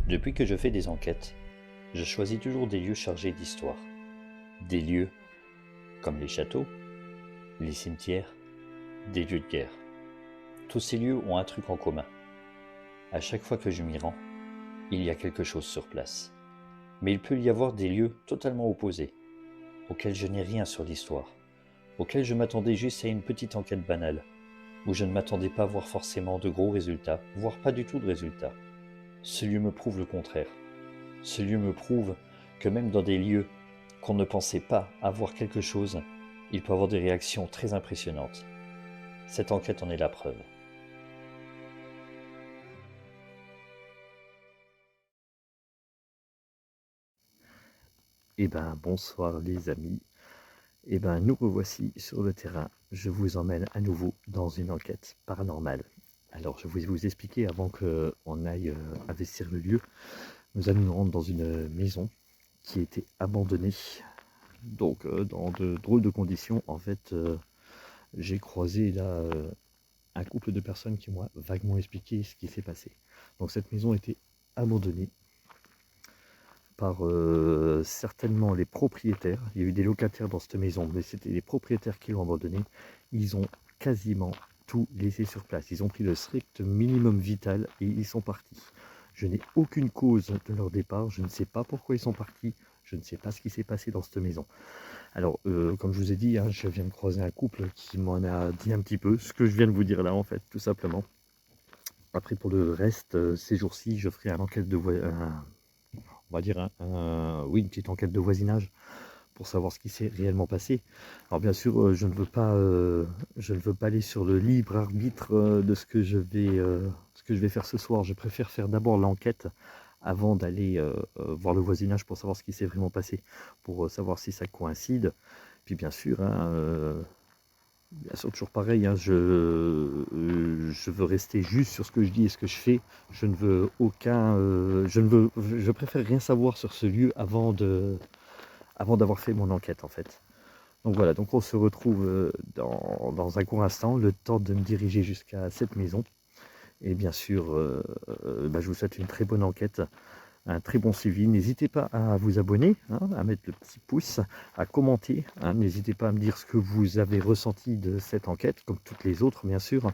Depuis que je fais des enquêtes, je choisis toujours des lieux chargés d'histoire. Des lieux comme les châteaux, les cimetières, des lieux de guerre. Tous ces lieux ont un truc en commun. À chaque fois que je m'y rends, il y a quelque chose sur place. Mais il peut y avoir des lieux totalement opposés, auxquels je n'ai rien sur l'histoire, auxquels je m'attendais juste à une petite enquête banale, où je ne m'attendais pas à voir forcément de gros résultats, voire pas du tout de résultats. Ce lieu me prouve le contraire. Ce lieu me prouve que même dans des lieux qu'on ne pensait pas avoir quelque chose, il peut avoir des réactions très impressionnantes. Cette enquête en est la preuve. Bonsoir les amis. Nous revoici sur le terrain. Je vous emmène à nouveau dans une enquête paranormale. Alors, je vais vous expliquer avant qu'on aille investir le lieu. Nous allons nous rendre dans une maison qui était abandonnée. Donc, dans de drôles de conditions. En fait, j'ai croisé là un couple de personnes qui m'ont vaguement expliqué ce qui s'est passé. Donc, cette maison était abandonnée par certainement les propriétaires. Il y a eu des locataires dans cette maison, mais c'était les propriétaires qui l'ont abandonné. Ils ont quasiment tout laissé sur place. Ils ont pris le strict minimum vital et ils sont partis. Je n'ai aucune cause de leur départ. Je ne sais pas pourquoi ils sont partis. Je ne sais pas ce qui s'est passé dans cette maison. Alors, comme je vous ai dit, hein, je viens de croiser un couple qui m'en a dit un petit peu ce que je viens de vous dire là, en fait, tout simplement. Après, pour le reste, ces jours-ci, je ferai une enquête de on va dire oui, une petite enquête de voisinage pour savoir ce qui s'est réellement passé. Alors bien sûr, je ne veux pas aller sur le libre arbitre de ce que je vais faire ce soir. Je préfère faire d'abord l'enquête avant d'aller voir le voisinage pour savoir ce qui s'est vraiment passé, pour savoir si ça coïncide. Puis bien sûr, toujours pareil, hein, je veux rester juste sur ce que je dis et ce que je fais. Je ne veux je préfère rien savoir sur ce lieu avant d'avoir fait mon enquête en fait. Donc voilà, donc on se retrouve dans un court instant, le temps de me diriger jusqu'à cette maison. Et bien sûr, je vous souhaite une très bonne enquête, un très bon suivi. N'hésitez pas à vous abonner, hein, à mettre le petit pouce, à commenter. Hein. N'hésitez pas à me dire ce que vous avez ressenti de cette enquête, comme toutes les autres, bien sûr.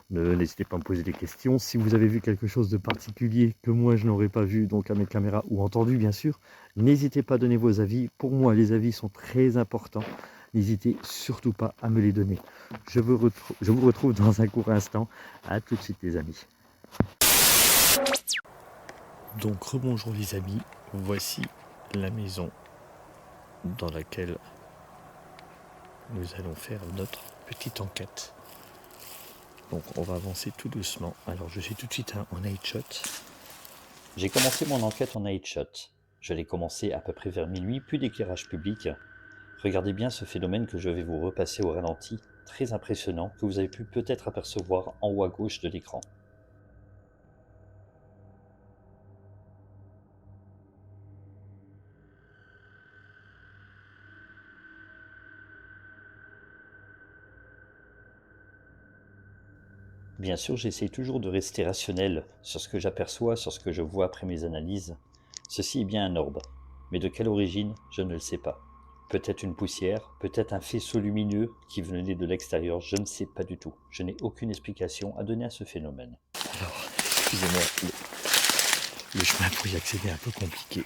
N'hésitez pas à me poser des questions. Si vous avez vu quelque chose de particulier que moi je n'aurais pas vu, donc à mes caméras ou entendu, bien sûr, n'hésitez pas à donner vos avis. Pour moi, les avis sont très importants. N'hésitez surtout pas à me les donner. Je vous retrouve dans un court instant. À tout de suite, les amis. Donc rebonjour les amis, voici la maison dans laquelle nous allons faire notre petite enquête. Donc on va avancer tout doucement. Alors je suis tout de suite en night shot. J'ai commencé mon enquête en night shot. Je l'ai commencé à peu près vers minuit, plus d'éclairage public. Regardez bien ce phénomène que je vais vous repasser au ralenti, très impressionnant, que vous avez pu peut-être apercevoir en haut à gauche de l'écran. Bien sûr, j'essaie toujours de rester rationnel sur ce que j'aperçois, sur ce que je vois après mes analyses. Ceci est bien un orbe, mais de quelle origine, je ne le sais pas. Peut-être une poussière, peut-être un faisceau lumineux qui venait de l'extérieur, je ne sais pas du tout. Je n'ai aucune explication à donner à ce phénomène. Alors, excusez-moi, le chemin pour y accéder est un peu compliqué.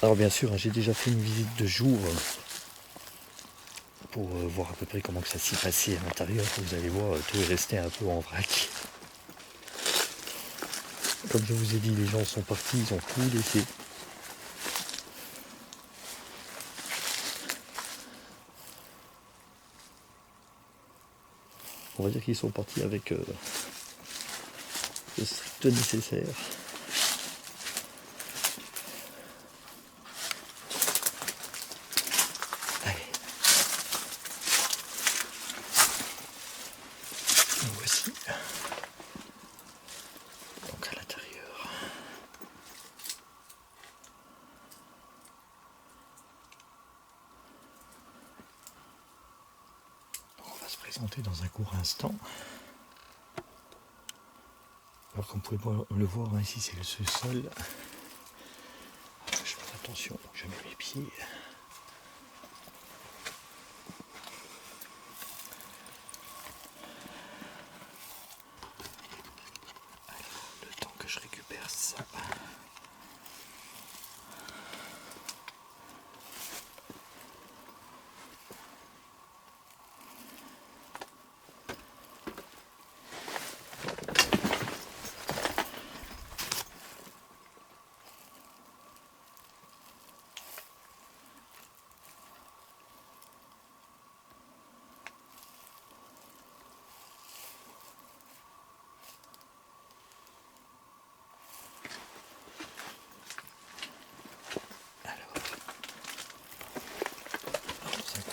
Alors bien sûr, j'ai déjà fait une visite de jour pour voir à peu près comment que ça s'y passait à l'intérieur. Vous allez voir, tout est resté un peu en vrac. Comme je vous ai dit, les gens sont partis, ils ont tout laissé. On va dire qu'ils sont partis avec le strict nécessaire. Allez. Donc voici. Donc à l'intérieur. Donc on va se tenter dans un court instant. Alors comme vous pouvez le voir, hein, ici c'est le sous-sol. Je fais attention, je mets mes pieds. Alors, le temps que je récupère ça.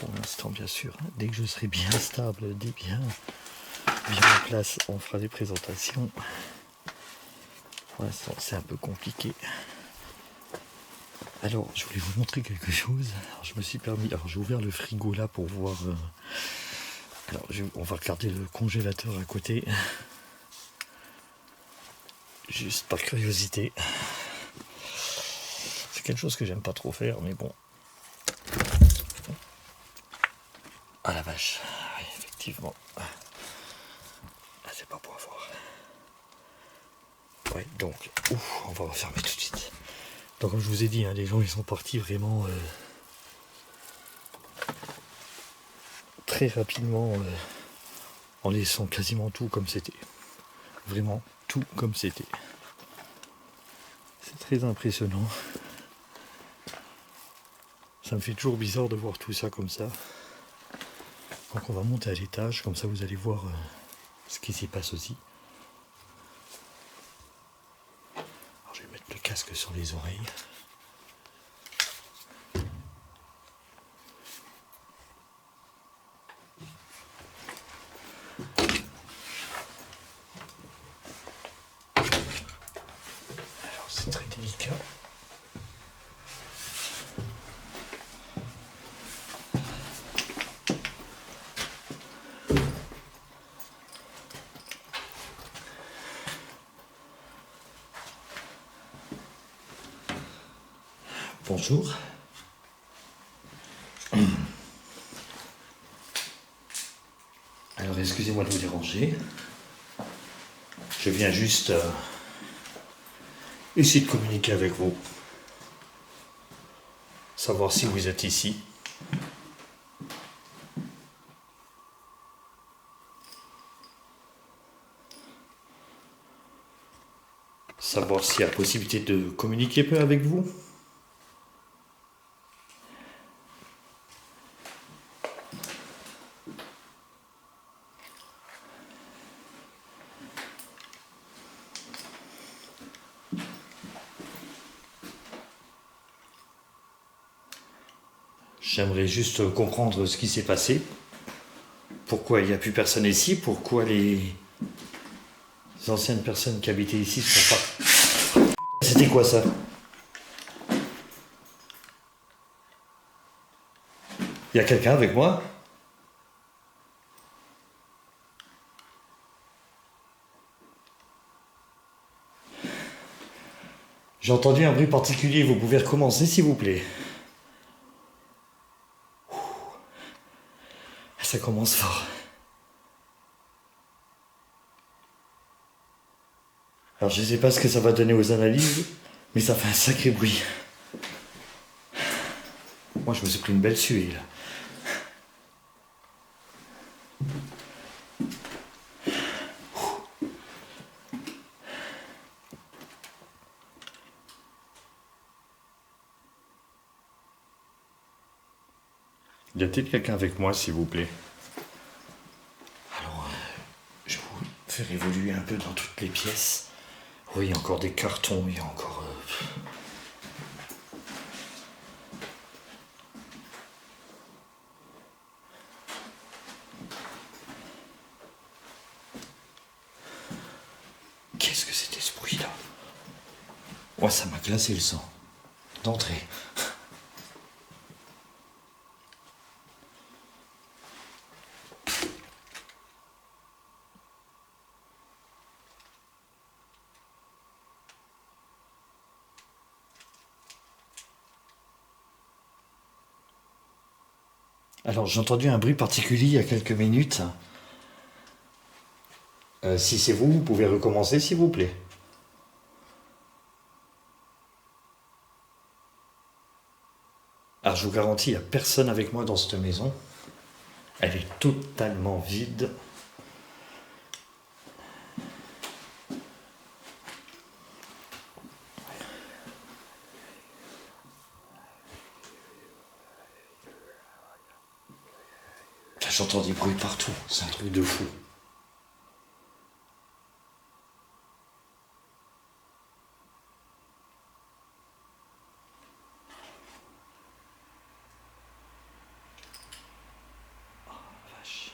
Pour l'instant, bien sûr, hein, dès que je serai bien stable, bien en place, on fera des présentations. Pour l'instant, c'est un peu compliqué. Alors, je voulais vous montrer quelque chose. Alors, je me suis permis. Alors, j'ai ouvert le frigo là pour voir. Alors, on va regarder le congélateur à côté. Juste par curiosité. C'est quelque chose que j'aime pas trop faire, mais bon. Ah la vache, oui, effectivement. Ah, c'est pas pour avoir. Ouais, donc, on va refermer tout de suite. Donc, comme je vous ai dit, hein, les gens ils sont partis vraiment très rapidement en laissant quasiment tout comme c'était. Vraiment tout comme c'était. C'est très impressionnant. Ça me fait toujours bizarre de voir tout ça comme ça. Donc on va monter à l'étage, comme ça vous allez voir ce qui s'y passe aussi. Alors je vais mettre le casque sur les oreilles. Alors c'est très délicat. Bonjour. Alors excusez-moi de vous déranger. Je viens juste essayer de communiquer avec vous. Savoir si vous êtes ici. Savoir s'il y a possibilité de communiquer peu avec vous. J'aimerais juste comprendre ce qui s'est passé. Pourquoi il n'y a plus personne ici. Pourquoi les anciennes personnes qui habitaient ici sont pas... C'était quoi ça? Il y a quelqu'un avec moi? J'ai entendu un bruit particulier, vous pouvez recommencer s'il vous plaît. Ça commence fort. Alors je sais pas ce que ça va donner aux analyses, mais ça fait un sacré bruit. Moi je me suis pris une belle suée là. Y a-t-il quelqu'un avec moi, s'il vous plaît? Alors, je vais vous faire évoluer un peu dans toutes les pièces. Oui, il y a encore des cartons, il y a encore... Qu'est-ce que c'était ce bruit-là? Ouais, ça m'a glacé le sang. D'entrée. Alors, j'ai entendu un bruit particulier il y a quelques minutes. Si c'est vous, vous pouvez recommencer, s'il vous plaît. Alors, je vous garantis, il n'y a personne avec moi dans cette maison. Elle est totalement vide. Là, j'entends des bruits partout. C'est un truc de fou. Vache.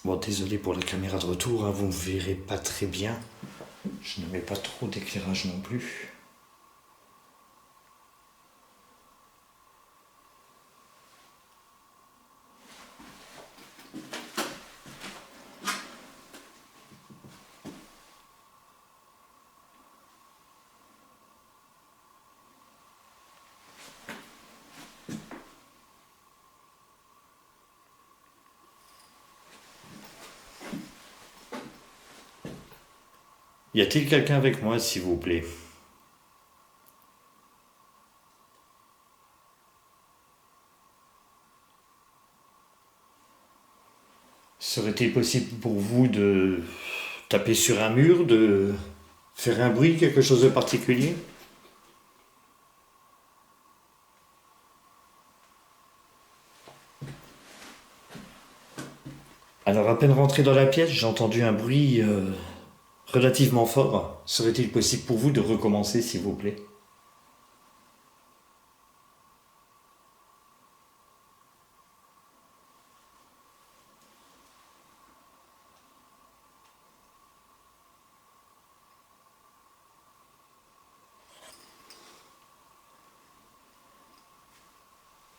Bon, désolé pour la caméra de retour, hein, vous ne me verrez pas très bien. Je ne mets pas trop d'éclairage non plus. Y a-t-il quelqu'un avec moi, s'il vous plaît? Serait-il possible pour vous de taper sur un mur, de faire un bruit, quelque chose de particulier? Alors, à peine rentré dans la pièce, j'ai entendu un bruit relativement fort. Serait-il possible pour vous de recommencer, s'il vous plaît?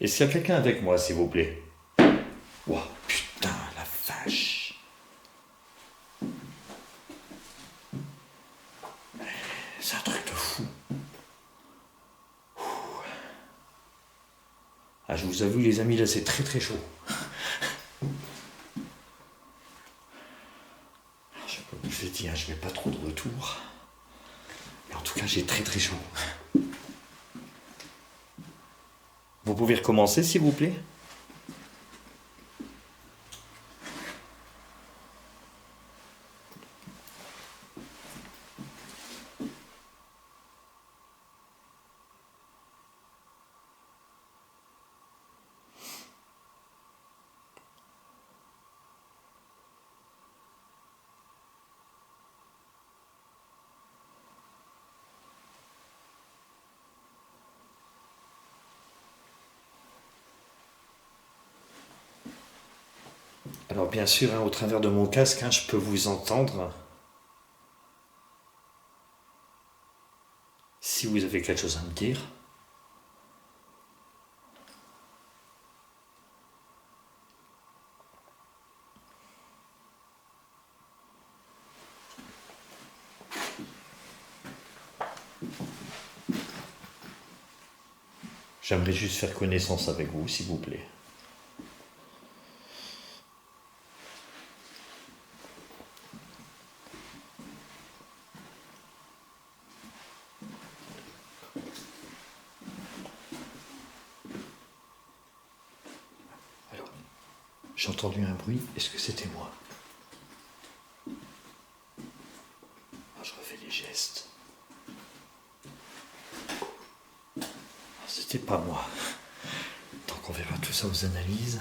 Est-ce qu'il y a quelqu'un avec moi, s'il vous plaît? Ouah, putain, la vache. C'est un truc de fou. Ah, je vous avoue, les amis, là, c'est très très chaud. Je vous ai dit, hein, je mets pas trop de retour. Mais en tout cas, j'ai très très chaud. Vous pouvez recommencer, s'il vous plaît? Alors bien sûr, hein, au travers de mon casque, hein, je peux vous entendre. Si vous avez quelque chose à me dire. J'aimerais juste faire connaissance avec vous, s'il vous plaît. Alors, j'ai entendu un bruit. Est-ce que c'était moi? Ah, je refais les gestes. Ah, c'était pas moi. Donc on verra tout ça aux analyses.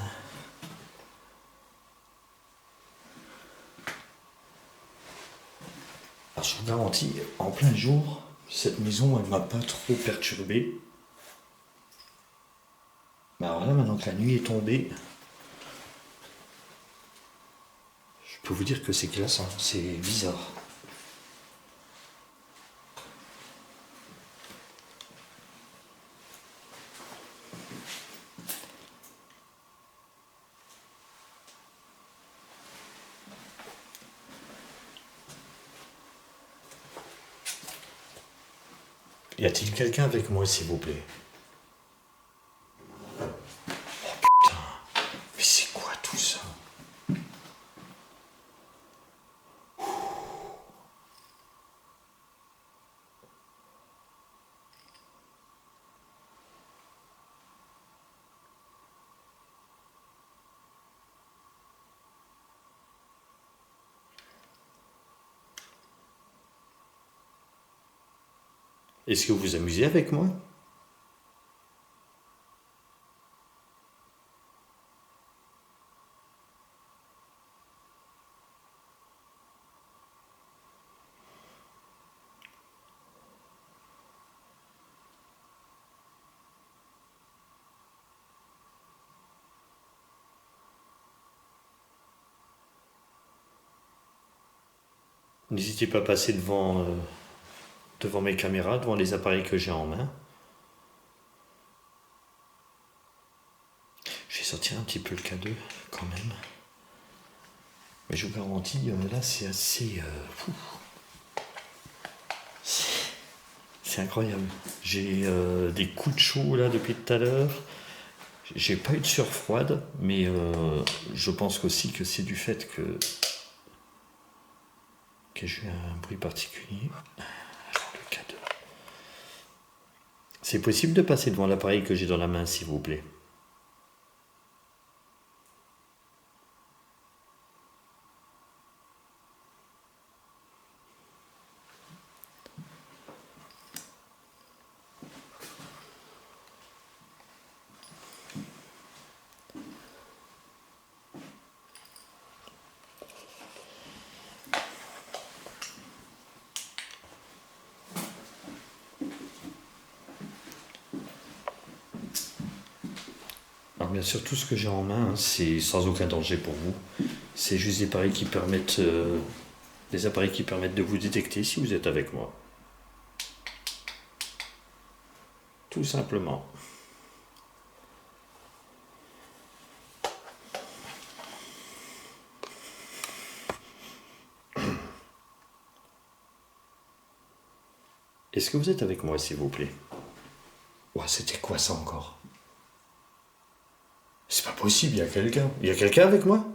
Alors je vous garantis, en plein jour, cette maison, elle m'a pas trop perturbé. Mais alors là, maintenant que la nuit est tombée, je peux vous dire que c'est glaçant, c'est bizarre. Y a-t-il quelqu'un avec moi, s'il vous plaît? Est-ce que vous vous amusez avec moi? N'hésitez pas à passer devant mes caméras, devant les appareils que j'ai en main. Je vais sortir un petit peu le K2 quand même. Mais je vous garantis, là c'est assez... c'est incroyable. J'ai des coups de chaud là depuis tout à l'heure. J'ai pas eu de sueur froide, mais je pense aussi que c'est du fait que j'ai eu un bruit particulier. Alors, le K2. C'est possible de passer devant l'appareil que j'ai dans la main, s'il vous plaît. Alors bien sûr, tout ce que j'ai en main, hein, c'est sans aucun danger pour vous. C'est juste des appareils qui permettent de vous détecter si vous êtes avec moi. Tout simplement. Est-ce que vous êtes avec moi, s'il vous plaît? Ouah, c'était quoi ça encore? C'est pas possible, il y a quelqu'un. Il y a quelqu'un avec moi?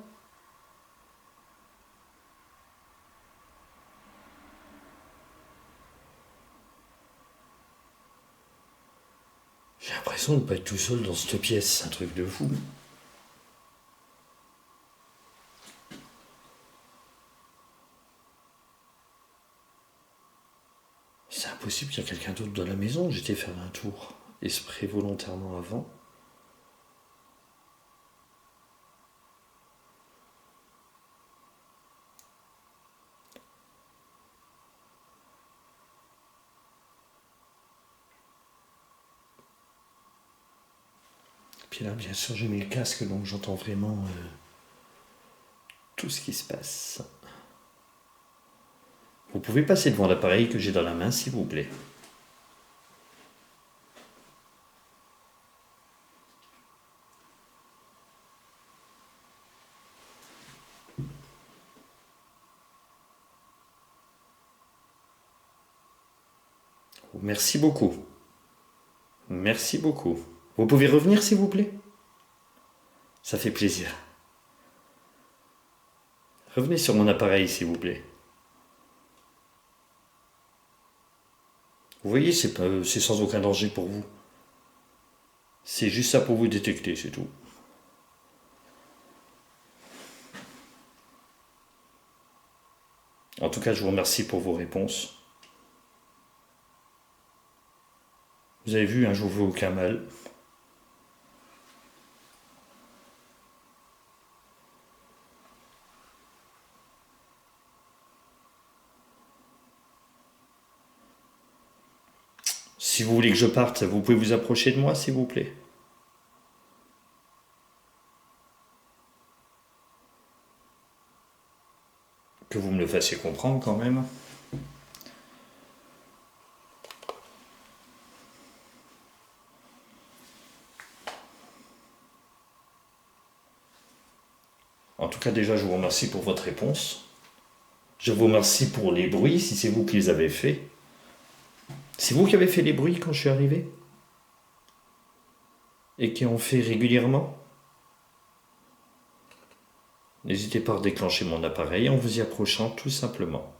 J'ai l'impression de ne pas être tout seul dans cette pièce, c'est un truc de fou. C'est impossible qu'il y ait quelqu'un d'autre dans la maison, j'étais faire un tour exprès volontairement avant. Puis là, bien sûr, j'ai mis le casque, donc j'entends vraiment tout ce qui se passe. Vous pouvez passer devant l'appareil que j'ai dans la main, s'il vous plaît. Merci beaucoup. Merci beaucoup. Vous pouvez revenir, s'il vous plaît? Ça fait plaisir. Revenez sur mon appareil, s'il vous plaît. Vous voyez, c'est sans aucun danger pour vous. C'est juste ça pour vous détecter, c'est tout. En tout cas, je vous remercie pour vos réponses. Vous avez vu, hein, je vous veux aucun mal. Si vous voulez que je parte, vous pouvez vous approcher de moi, s'il vous plaît. Que vous me le fassiez comprendre quand même. En tout cas, déjà, je vous remercie pour votre réponse. Je vous remercie pour les bruits, si c'est vous qui les avez faits. C'est vous qui avez fait les bruits quand je suis arrivé? Et qui en fait régulièrement? N'hésitez pas à déclencher mon appareil en vous y approchant tout simplement.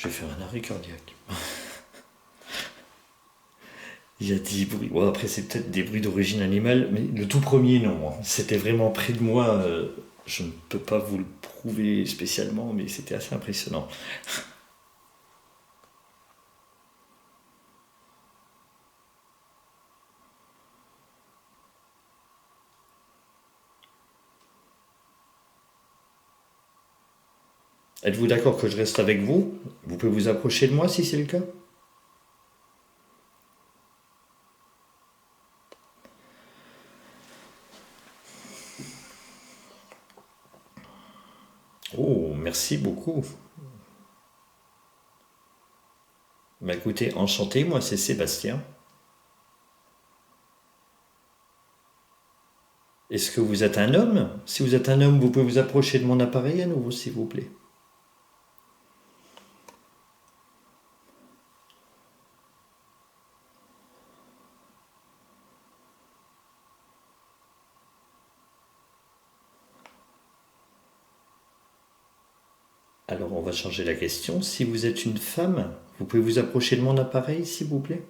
Je vais faire un arrêt cardiaque. Il y a des bruits. Bon, après, c'est peut-être des bruits d'origine animale, mais le tout premier, non, hein. C'était vraiment près de moi. Je ne peux pas vous le prouver spécialement, mais c'était assez impressionnant. Êtes-vous d'accord que je reste avec vous? Vous pouvez vous approcher de moi si c'est le cas? Oh, merci beaucoup. Bah écoutez, enchanté, moi c'est Sébastien. Est-ce que vous êtes un homme? Si vous êtes un homme, vous pouvez vous approcher de mon appareil à nouveau, s'il vous plaît. Alors on va changer la question. Si vous êtes une femme, vous pouvez vous approcher de mon appareil, s'il vous plaît.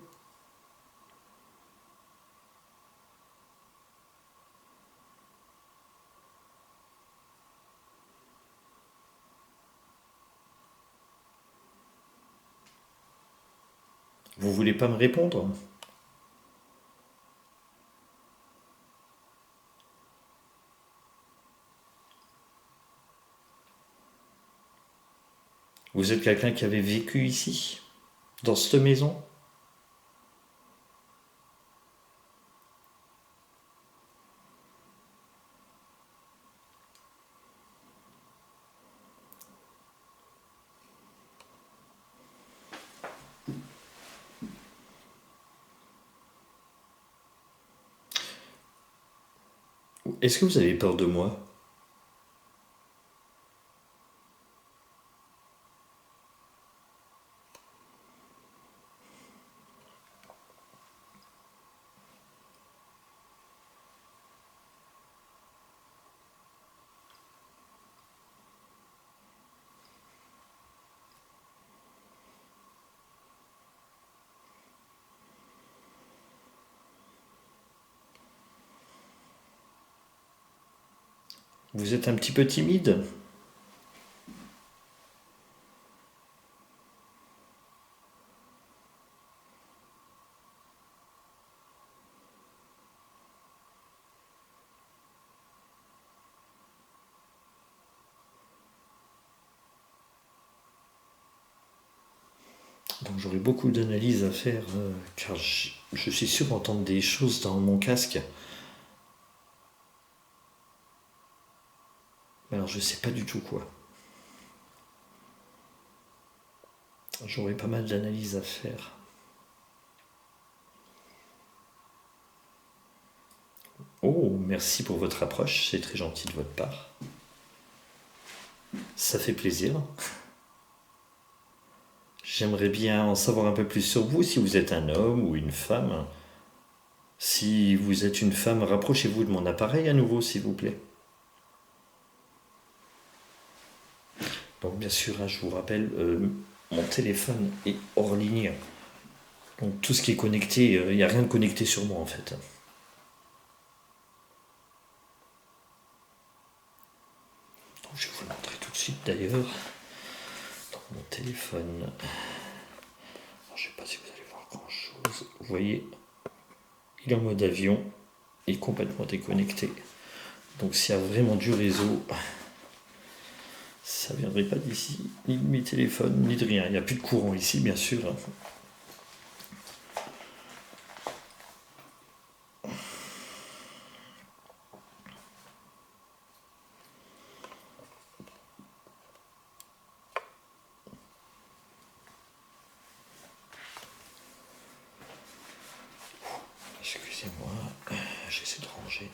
Vous voulez pas me répondre? Vous êtes quelqu'un qui avait vécu ici, dans cette maison? Est-ce que vous avez peur de moi? Vous êtes un petit peu timide? Donc j'aurai beaucoup d'analyses à faire, car je suis sûr d'entendre des choses dans mon casque. Mais alors je sais pas du tout quoi. J'aurai pas mal d'analyses à faire. Oh, merci pour votre approche, c'est très gentil de votre part. Ça fait plaisir. J'aimerais bien en savoir un peu plus sur vous, si vous êtes un homme ou une femme. Si vous êtes une femme, rapprochez-vous de mon appareil à nouveau, s'il vous plaît. Donc bien sûr, hein, je vous rappelle, mon téléphone est hors ligne. Donc tout ce qui est connecté, il n'y a rien de connecté sur moi en fait. Donc je vais vous le montrer tout de suite d'ailleurs. Dans mon téléphone. Alors, je ne sais pas si vous allez voir grand chose. Vous voyez, il est en mode avion, il est complètement déconnecté. Donc s'il y a vraiment du réseau, ça ne viendrait pas d'ici, ni de mes téléphones, ni de rien. Il n'y a plus de courant ici, bien sûr. Excusez-moi, j'essaie de ranger.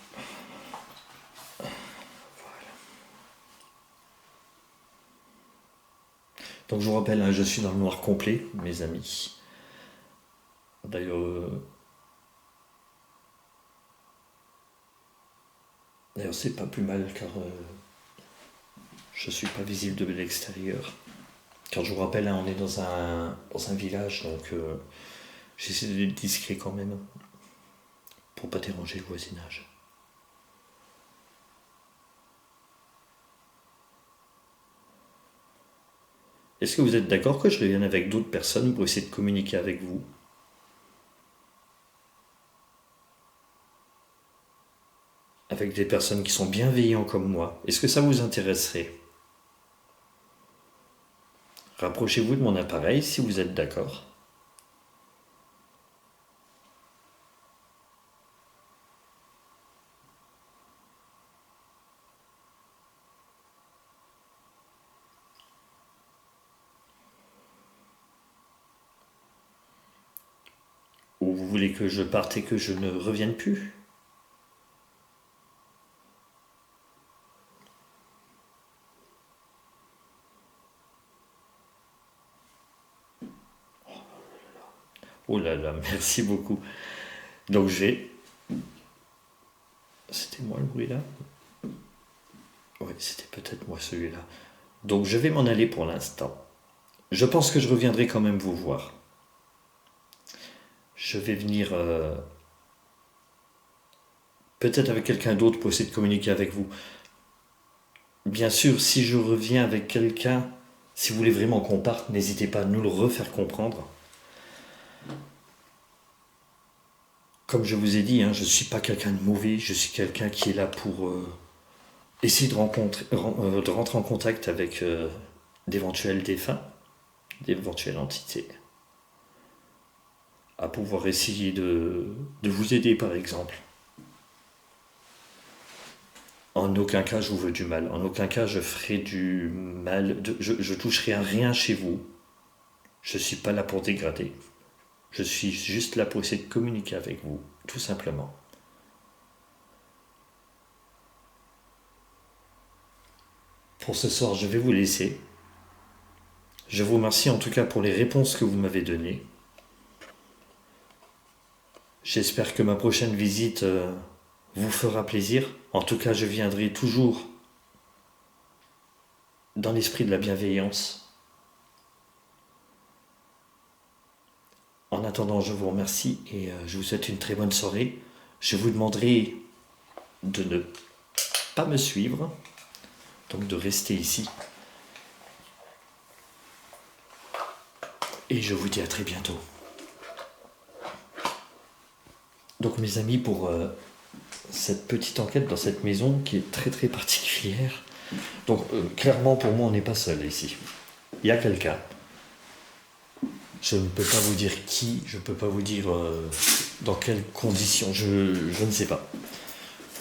Voilà. Donc je vous rappelle, hein, je suis dans le noir complet, mes amis. D'ailleurs, c'est pas plus mal car je suis pas visible de l'extérieur. Car je vous rappelle, hein, on est dans un village, donc j'essaie d'être discret quand même, pour pas déranger le voisinage. Est-ce que vous êtes d'accord que je revienne avec d'autres personnes pour essayer de communiquer avec vous? Avec des personnes qui sont bienveillantes comme moi. Est-ce que ça vous intéresserait? Rapprochez-vous de mon appareil si vous êtes d'accord. Ou vous voulez que je parte et que je ne revienne plus? Oh là là, merci beaucoup. Donc j'ai... C'était moi le bruit là? Oui, c'était peut-être moi celui-là. Donc je vais m'en aller pour l'instant. Je pense que je reviendrai quand même vous voir. Je vais venir peut-être avec quelqu'un d'autre pour essayer de communiquer avec vous. Bien sûr, si je reviens avec quelqu'un, si vous voulez vraiment qu'on parte, n'hésitez pas à nous le refaire comprendre. Comme je vous ai dit, hein, je ne suis pas quelqu'un de mauvais, je suis quelqu'un qui est là pour essayer de rentrer en contact avec d'éventuels défunts, d'éventuelles entités, à pouvoir essayer de vous aider par exemple. En aucun cas je vous veux du mal, en aucun cas je ferai du mal, je toucherai à rien chez vous. Je ne suis pas là pour dégrader. Je suis juste là pour essayer de communiquer avec vous, tout simplement. Pour ce soir, je vais vous laisser. Je vous remercie en tout cas pour les réponses que vous m'avez données. J'espère que ma prochaine visite vous fera plaisir. En tout cas, je viendrai toujours dans l'esprit de la bienveillance. En attendant, je vous remercie et je vous souhaite une très bonne soirée. Je vous demanderai de ne pas me suivre, donc de rester ici. Et je vous dis à très bientôt. Donc mes amis, pour cette petite enquête dans cette maison qui est très très particulière. Donc clairement pour moi on n'est pas seul ici. Il y a quelqu'un. Je ne peux pas vous dire qui, je ne peux pas vous dire dans quelles conditions, je ne sais pas.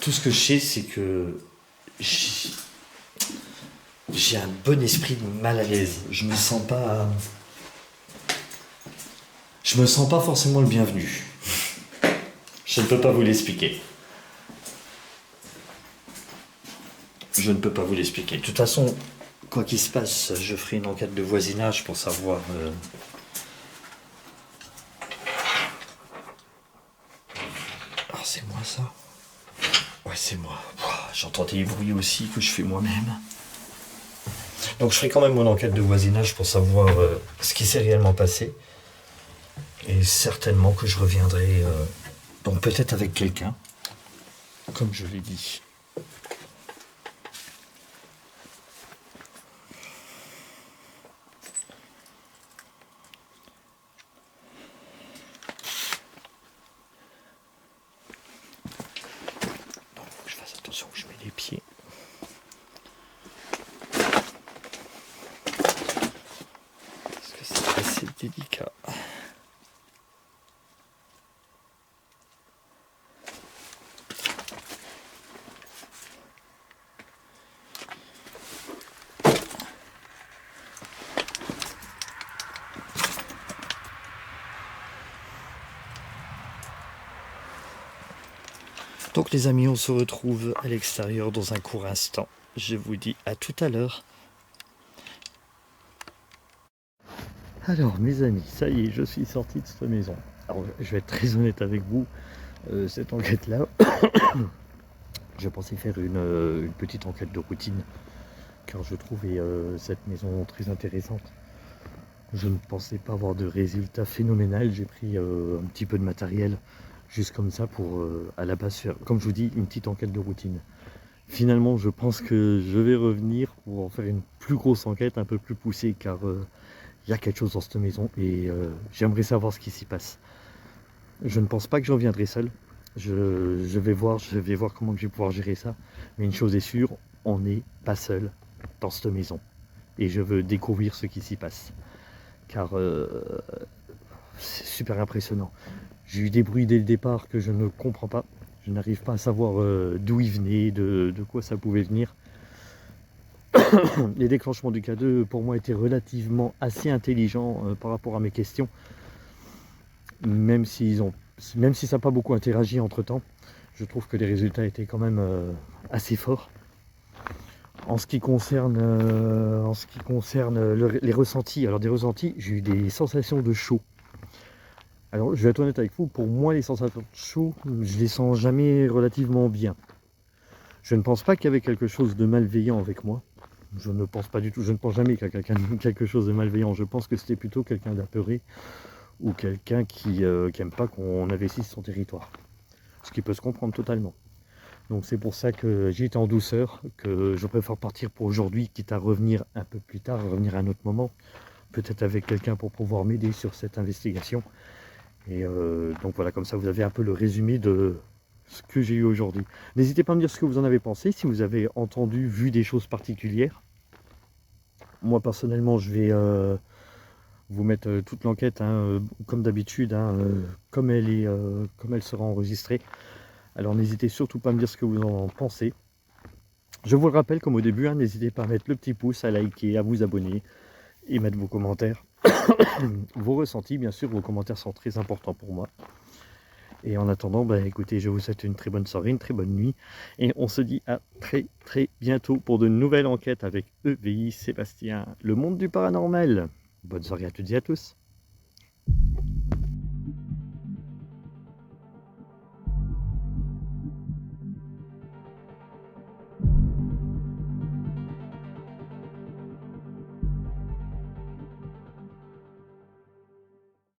Tout ce que je sais c'est que j'ai un bon esprit de mal à l'aise. Je me sens pas forcément le bienvenu. Je ne peux pas vous l'expliquer. Je ne peux pas vous l'expliquer. De toute façon, quoi qu'il se passe, je ferai une enquête de voisinage pour savoir... Ah, c'est moi ça? Ouais, c'est moi. J'entends des bruits aussi que je fais moi-même. Donc je ferai quand même mon enquête de voisinage pour savoir ce qui s'est réellement passé. Et certainement que je reviendrai... donc peut-être avec quelqu'un, comme je l'ai dit. Donc faut que je fasse attention où je mets les pieds. Parce que c'est assez délicat. Donc les amis, on se retrouve à l'extérieur dans un court instant. Je vous dis à tout à l'heure. Alors mes amis, ça y est, je suis sorti de cette maison. Alors je vais être très honnête avec vous, cette enquête-là, je pensais faire une petite enquête de routine, car je trouvais cette maison très intéressante. Je ne pensais pas avoir de résultats phénoménal. J'ai pris un petit peu de matériel juste comme ça pour à la base faire, comme je vous dis, une petite enquête de routine. Finalement, je pense que je vais revenir pour en faire une plus grosse enquête, un peu plus poussée, car il y a quelque chose dans cette maison et j'aimerais savoir ce qui s'y passe. Je ne pense pas que je reviendrai seul. Je vais voir comment je vais pouvoir gérer ça. Mais une chose est sûre, on n'est pas seul dans cette maison. Et je veux découvrir ce qui s'y passe. Car c'est super impressionnant. J'ai eu des bruits dès le départ que je ne comprends pas. Je n'arrive pas à savoir d'où ils venaient, de quoi ça pouvait venir. Les déclenchements du K2 pour moi étaient relativement assez intelligents par rapport à mes questions. Même si ça n'a pas beaucoup interagi entre temps, je trouve que les résultats étaient quand même assez forts. En ce qui concerne les ressentis, alors des ressentis, j'ai eu des sensations de chaud. Alors je vais être honnête avec vous, pour moi les sensations de chaud, je les sens jamais relativement bien. Je ne pense pas qu'il y avait quelque chose de malveillant avec moi. Je ne pense pas du tout, je ne pense jamais qu'il y a quelque chose de malveillant. Je pense que c'était plutôt quelqu'un d'apeuré ou quelqu'un qui n'aime pas qu'on investisse son territoire. Ce qui peut se comprendre totalement. Donc c'est pour ça que j'ai été en douceur, que je préfère partir pour aujourd'hui, quitte à revenir un peu plus tard, revenir à un autre moment, peut-être avec quelqu'un pour pouvoir m'aider sur cette investigation. Et donc voilà, comme ça vous avez un peu le résumé de ce que j'ai eu aujourd'hui. N'hésitez pas à me dire ce que vous en avez pensé, si vous avez entendu, vu des choses particulières. Moi personnellement je vais vous mettre toute l'enquête comme d'habitude, comme elle sera enregistrée. Alors n'hésitez surtout pas à me dire ce que vous en pensez. Je vous le rappelle comme au début, n'hésitez pas à mettre le petit pouce, à liker, à vous abonner et mettre vos commentaires. Vos ressentis, bien sûr, vos commentaires sont très importants pour moi. Et en attendant, écoutez, je vous souhaite une très bonne soirée, une très bonne nuit. Et on se dit à très très bientôt pour de nouvelles enquêtes avec EVI Sébastien, le monde du paranormal. Bonne soirée à toutes et à tous.